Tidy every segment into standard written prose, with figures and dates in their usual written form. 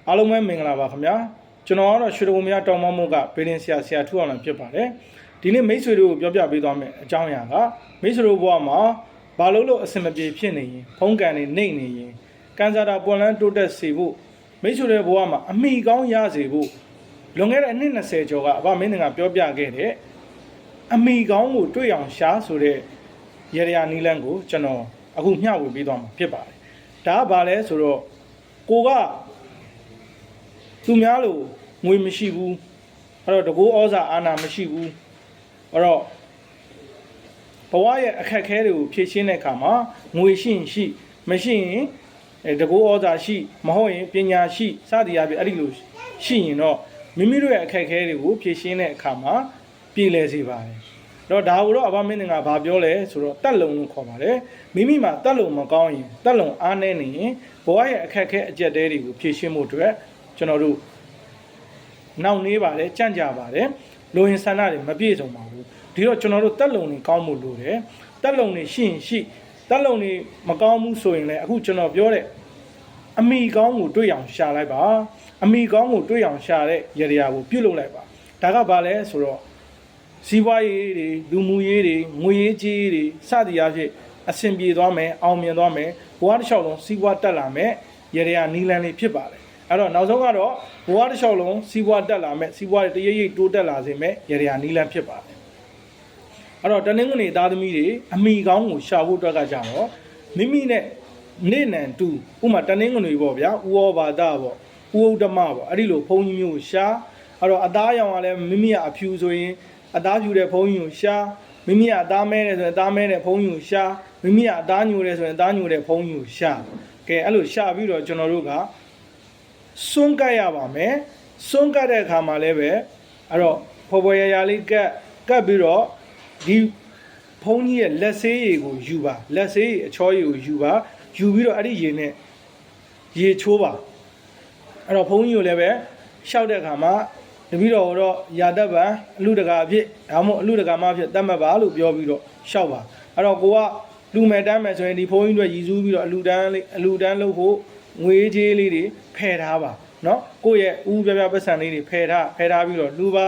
အားလုံးပဲမင်္ဂလာပါခင်ဗျာကျွန်တော်ကတော့ရွှေတဘုံမြတောင်မမို့ကဗေဒင်ဆရာထူအောင်လည်းဖြစ်ပါတယ်ဒီနေ့မိတ်ဆွေတို့ကိုပြောပြပေးသွားမယ်အကြောင်းအရာကမိတ်ဆွေတို့ဘဝမှာဘာလို့အဆင်မပြေဖြစ်နေရင်ဖုံးကန်နေနေရင်ကန်ဆာတာပွန်လန်းတိုးတက်စေဖို့မိတ်ဆွေတွေဘဝမှာအမိကောင်းရစေဖို့လွန်ခဲ့တဲ့အနှစ်20ကျော်ကအဘမင်းကပြောပြခဲ့တဲ့အမိကောင်းကိုတွေ့အောင်ရှားဆိုတဲ့ရရနီလန်းကိုကျွန်တော်အခုမျှဝေပေးသွားမှာဖြစ်ပါတယ်ဒါကဘာလဲဆိုတော့ကိုကသူများလို့ငွေမရှိဘူးအဲ့တော့တကူဩဇာအာဏာမရှိဘူးအဲ့တော့ဘဝရဲ့အခက်အခဲတွေကိုဖြေရှင်းတဲ့အခါမှာငွေရှိရင်ရှိမရှိရင်တကူဩဇာရှိမဟုတ်ရင်ပညာရှိစသည်အပြင်အဲ့ဒီလိုရှိရင်တော့မိမိတို့ရဲ့အခက်အခဲတွေကိုဖြေရှင်းတဲ့အခါမှာပြည်လဲစေပါတယ်တော့ဒါကိုတော့အဘမင်းကဘာပြောလဲဆိုတော့တက်လုံလို့ခေါ်ပါတယ်မိမိမှာတက်လုံမကောင်းရင်တက်လုံအားနည်းနေရင်ဘဝရဲ့အခက်အခဲအကျက်တဲတွေကိုဖြေရှင်းဖို့အတွက်ကျွန်တော်တို့နောက်နေပါတယ်ကြံ့ကြပါတယ်လိုရင်ဆန္ဒတွေမပြည့်စုံပါဘူးဒီတော့ကျွန်တော်တို့တက်လုံတွေကောင်းမှုလိုတယ်တက်လုံတွေရှိရင်ရှိတက်လုံတွေမကောင်းဘူးဆိုရင်လည်းအခုကျွန်တော်ပြောတဲ့အမိကောင်းကိုတွေ့အောင်ရှာလိုက်ပါအမိကောင်းကိုတွေ့အောင်ရှာတဲ့ရရကိုပြုတ်လုပ်လိုက်ပါဒါကဘာလဲဆိုတော့စီးပွားရေးတွေလူမှုရေးတွေငွေရေးကြေးတွေစသည်အဖြစ်အဆင်ပြေသွားမယ်အောင်မြင်သွားမယ်ဘဝတစ်လျှောက်လုံးစီးပွားတက်လာမယ်ရရနီလန်းလေးဖြစ်ပါတယ်အဲ့တော့နောက်ဆုံးကတော့ဘဝတစ်လျှောက်လုံးစီးပွားတက်လာမယ်စီးပွားတရိပ်ရိပ်တိုးတက်လာစေမယ်ရရနီလန်းဖြစ်ပါတယ်အဲ့တော့တနင်္ဂနွေသားသမီးတွေအမိကောင်းကိုရှာဖို့အတွက်ကကြတော့မိမိနဲ့နေနံတူဥမာတနင်္ဂနွေပေါ့ဗျာဥဩဘာဒပေါ့ဥဥဒ္ဓမပေါ့အဲ့ဒီလိုဘုန်းကြီးမျိုးရှာအဲ့တော့အသားရောင်ကလည်းမိမိကအဖြူဆိုရင်အသားဖြူတဲ့ဘုန်းကြီးကိုရှာမိမိကအသားမဲတယ်ဆိုရင်အသားမဲတဲ့ဘုန်းကြီးကိုရှာမိမိကအသားညိုတယ်ဆိုရင်အသားညိုတဲ့ဘုန်းကြီးကိုရှာကဲအဲ့လိုရှာပြီးတော့ကျွန်တော်တို့ကစွန့်ကတ်ရပါမယ်စွန့်ကတ်တဲ့အခါမှာလည်းပဲအဲ့တော့ဖော်ဖော်ရရလေးကတ်ပြီးတော့ဒီဘုန်းကြီးရဲ့လက်ဆေးရည်ကိုယူပါလက်ဆေးရည်အချောရည်ကိုယူပါယူပြီးတော့အဲ့ဒီရည်နဲ့ရေချိုးပါအဲ့တော့ဘုန်းကြီးကိုလည်းပဲရှောက်တဲ့အခါမှာတပည့်တော်တော့ယာတပံအလူတကာအဖြစ်ဒါမှမဟုတ်အလူတကာမအဖြစ်တတ်မှတ်ပါလို့ပြောပြီးတော့ရှောက်ပါအဲ့တော့ကိုကလူမယ်တမ်းမယ်ဆိုရင်ဒီဘုန်းကြီးတို့ရည်စူးပြီးတော့အလူတန်းလုပ်ဖို့ငွေကြေးလေးတွေဖယ်ထားပါเนาะကိုယ့်ရဲ့ဥပြပတ်စံလေးတွေဖယ်ထားပြီးတော့လူပါ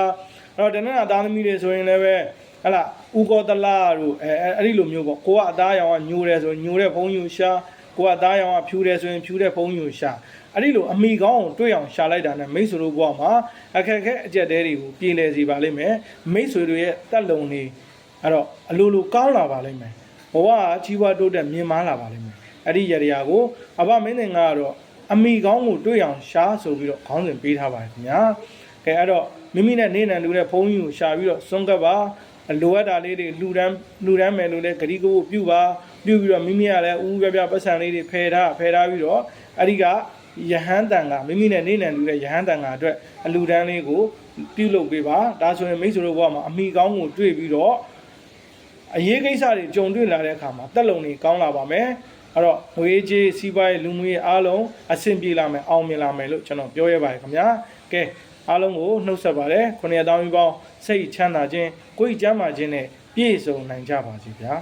အဲ့တော့တနင်္လာသားသမီးတွေဆိုရင်လည်းပဲဟလာဥကောတလာတို့အဲ့ဒီလိုမျိုးပေါ့ကိုကအသားရောင်ကညိုတယ်ဆိုရင်ညိုတဲ့ဘုန်းကြီးကိုရှာကိုကအသားရောင်ကဖြူတယ်ဆိုရင်ဖြူတဲ့ဘုန်းကြီးကိုရှာအဲ့ဒီလိုအမိကောင်းကိုတွေ့အောင်ရှာလိုက်တာနဲ့မိတ်ဆွေတို့ဘဝမှာအခက်အခဲအကျက်တဲတွေကိုပြည်လည်စေပါလိမ့်မယ်မိတ်ဆွေတို့ရဲ့တက်လုံတွေအဲ့တော့အလိုလိုကောင်းလာပါလိမ့်မယ်ဘဝကကြီးပွားတိုးတက်မြင့်မားလာပါလိမ့်မယ်အဲ့ဒီရရကိုအဘမင်းကတော့အမိကောင်းကိုတွေ့အောင်ရှာဆိုပြီးတော့ခေါင်းစဉ်ပေးထားပါတယ်ခင်ဗျာကဲအဲ့တော့မိမိနဲ့နေနံလူတဲ့ဘုန်းကြီးကိုရှာပြီးတော့စွန့်ကပ်ပါလိုအပ်တာလေးတွေလူတန်းမယ်လို့လည်းဂရီကိုပြုပါပြုပြီးတော့မိမိကလည်းဥပြပတ်စံလေးတွေဖယ်ထားပြီးတော့အဲ့ဒီကယဟန်တန်ကမိမိနဲ့နေနံလူတဲ့ယဟန်တန်ကအတွက်အလူတန်းလေးကိုပြုလုပ်ပေးပါဒါဆိုရင်မိတ်ဆွေတို့ဘဝမှာအမိကောင်းကိုတွေ့ပြီးတော့အရေးကိစ္စတွေကြုံတွေ့လာတဲ့အခါမှာတက်လုံတွေကောင်းလာပါမယ်အဲ့တော့ငွေကြေးစီးပွားရေးလူမှုရေးအားလုံးအဆင်ပြေလာမယ်အောင်မြင်လာမယ်လို့ကျွန်တော်ပြောရပါတယ်ခင်ဗျာကဲအားလုံးကိုနှုတ်ဆက်ပါတယ်ခုနှစ်တောင်းပြီးပေါင်းစိတ်ချမ်းသာခြင်းကိုယ်ကျမ်းမာခြင်းနဲ့ပြည့်စုံနိုင်ကြပါစေဗျာ